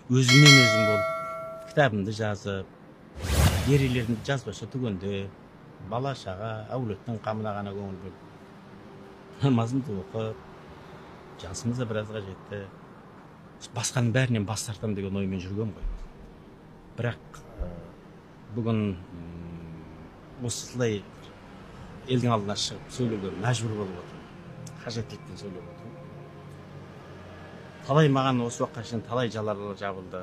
өзіммен өзім болып, кітабымды жазып, ерелерімді жазбаша түгенде, бала шаға, әулеттің қамына ғана көңіл бөліп, намазымды оқып, жасымыз да біразға жетті. Басқаның бәрінен бас тартам деген оймен жүрген ғой. Бірақ бүгін осылай елдің алдына шығып сөйлеуге мәжбүр болып отырмын. Қажеттіліктен сөйлеп отырмын. Талай маған осы уақытқа шейін талай жалалар жабылды.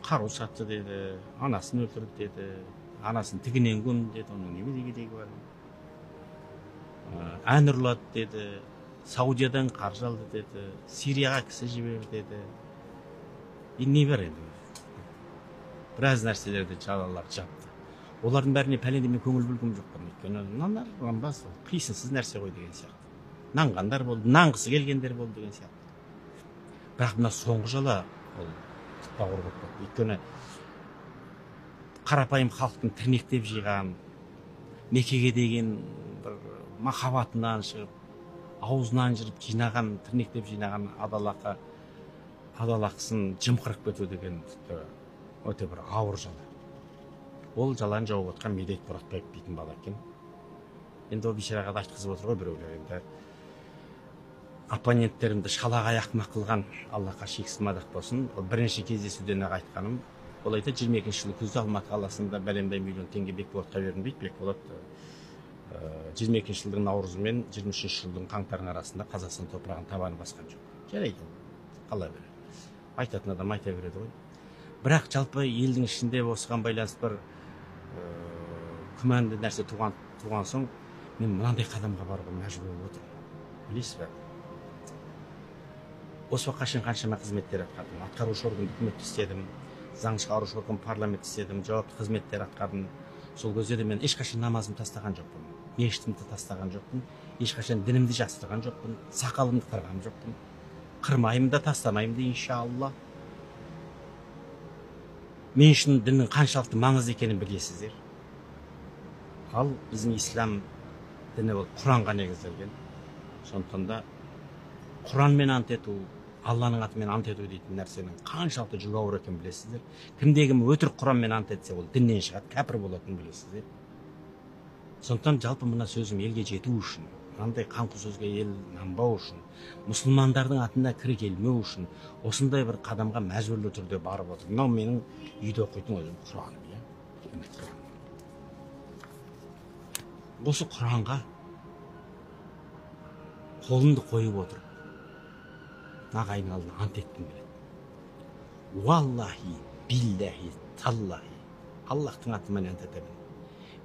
Қару сатты деді, анасын өлтірді деді, анасын тігінен көмді деді, оның немере бар. Ән ұрлады деді, Саудиядан қаржы алды деді, Сирияға кісі жіберді деді. Не бар енді? Біраз нәрселерді жалалар жапты. Олардың бәріне пәленде мен көңіл бөлгім жоқпын. Өйткені нанар нанбас, қисынсыз нәрсе ғой деген сияқты. Нанғандар болды, нанғысы келгендер болды деген сияқты. Бірақ мына соңғы жала ол бауыр болып кетті. Өйткені қарапайым халықтың тірнектеп жиған, Меккеге деген бір махаббатынан шығып, аузынан жырып жинаған, тірнектеп жинаған адалақысын жымқырып кету деген өте бір ауыр жала. Ол жаланы жауып отқан Медет Мұратбаев дейтін бала екен. Енді ол бейшараға да айтқызып отыр ғой біреулер. Енді оппоненттерімді шалақ аяқ қылған Аллахқа шексіз мадақ болсын. Ол бірінші кездесуден ақ айтқаным. Ол айтады 22-ші жылы күзде Алматы қаласында бәленбай миллион теңге Бекболатқа бердім дейді. Бекболат 22-ші жылдың наурызы мен 23-ші жылдың қаңтардың арасында Қазақстан топырағын табаны басқан жоқ. Жарайды, қала береді. Айтатын адам айта береді ғой. Бірақ жалпы елдің ішінде осыған байланысты бір күмәнді нәрсе туған соң мен мынандай қадамға баруға мәжбүр болып отырмын. Білесіз бе? Осы уақытқа шейін қаншама қызметтер атқардым. Атқарушы орган үкімет істедім, заң шығарушы орган парламент істедім, жауапты қызметтер атқардым. Сол кезде де мен ешқашан намазымды тастаған жоқпын, мешітімді тастаған жоқпын, ешқашан дінімді жастырған жоқпын, сақалымды қырған жоқпын, қырмайым да тастамайым да, иншалла. Мен үшін діннің қаншалықты маңызды екенін білесіздер. Ал біздің ислам діні ол Құранға негізделген. Сондықтан да Құранмен ант ету, Алланың атымен ант ету дейтін нәрсенің қаншалықты жүгі ауыр екенін білесіздер. Кім өтірік Құранмен ант етсе, ол діннен шығады, кәпір болатынын білесіздер. Сондықтан жалпы мына сөзім елге жету үшін, мынандай қаңқу сөзге ел нанбау үшін, мұсылмандардың атына кірі келмеу үшін осындай бір қадамға мәжбүрлі түрде барып отыр. Мынау менің үйде оқитын өзім Құраным, иә. Осы Құранға қолымды қойып отыр. Ағайын алдына ант еттім келеді. Уаллахи, биллахи, таллахи. Аллахтың атымен ант етемін.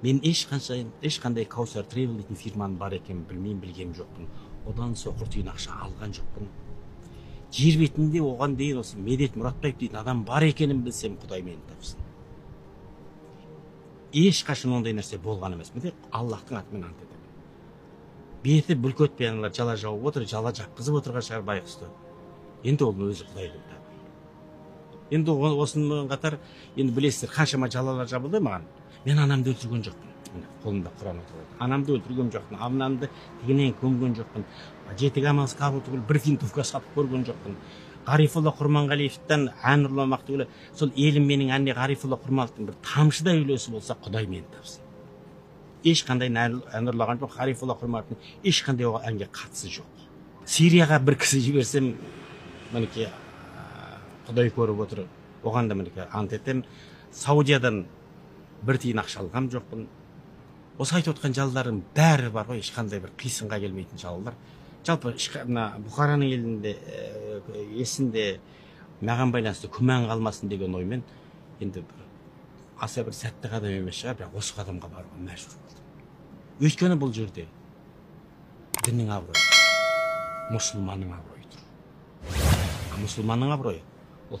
Мен ешқандай Каусар Тревел дейтін фирманың бар екенін білгем жоқпын. Одан соқыр тиын ақша алған жоқпын. Жер бетінде оған дейін осы Медет Мұратбаев дейтін адам бар екенін білсем, Құдай мені тапсын. Ешқашан ондай нәрсе болған емес. Мен Аллахтың атымен ант етемін. Беті бүлкөтпен жала жауып отыр, жала жапқызып отырған шығар байғұсты. Енді ол өзі Құдайдың тапы. Енді осымен қатар, енді білесіздер, қаншама жалалар жабылды маған. Мен анамды өлтірген жоқпын. Қолымда Құран отырады. Анамды өлтірген жоқпын. Анамды тігінен көмген жоқпын. Жеті амалсыз қабыл түгіл бір винтовка сатып көрген жоқпын. Ғарифолла Құрманғалиевтен ән ұрламақ түгілі, сол елім менің әніне Ғарифолла Құрманғалиевтің бір тамшыдай үлесі болса, Құдай мені тапсын. Ешқандай ән ұрлаған жоқ. Ғарифолла Құрманғалиевтің ешқандай әнге қатысы жоқ. Сирияға бір кісі жіберсем, мінекей Құдай көріп отыр. Оған да мінекей ант етем. Саудиядан бір тиын ақша алғам жоқпын. Осы айтып отқан жалалардың бәрі бар ғой, ешқандай бір қисынға келмейтін жалалар. Жалпы Бұқараның елінде есінде маған байланысты күмән қалмасын деген оймен енді аса бір сәтті қадам емес шығар, бірақ осы қадамға баруға мәжбүр болдым. Өйткені бұл жерде діннің абыройы, мұсылманның абыройы тұр. Мұсылманның абыройы ол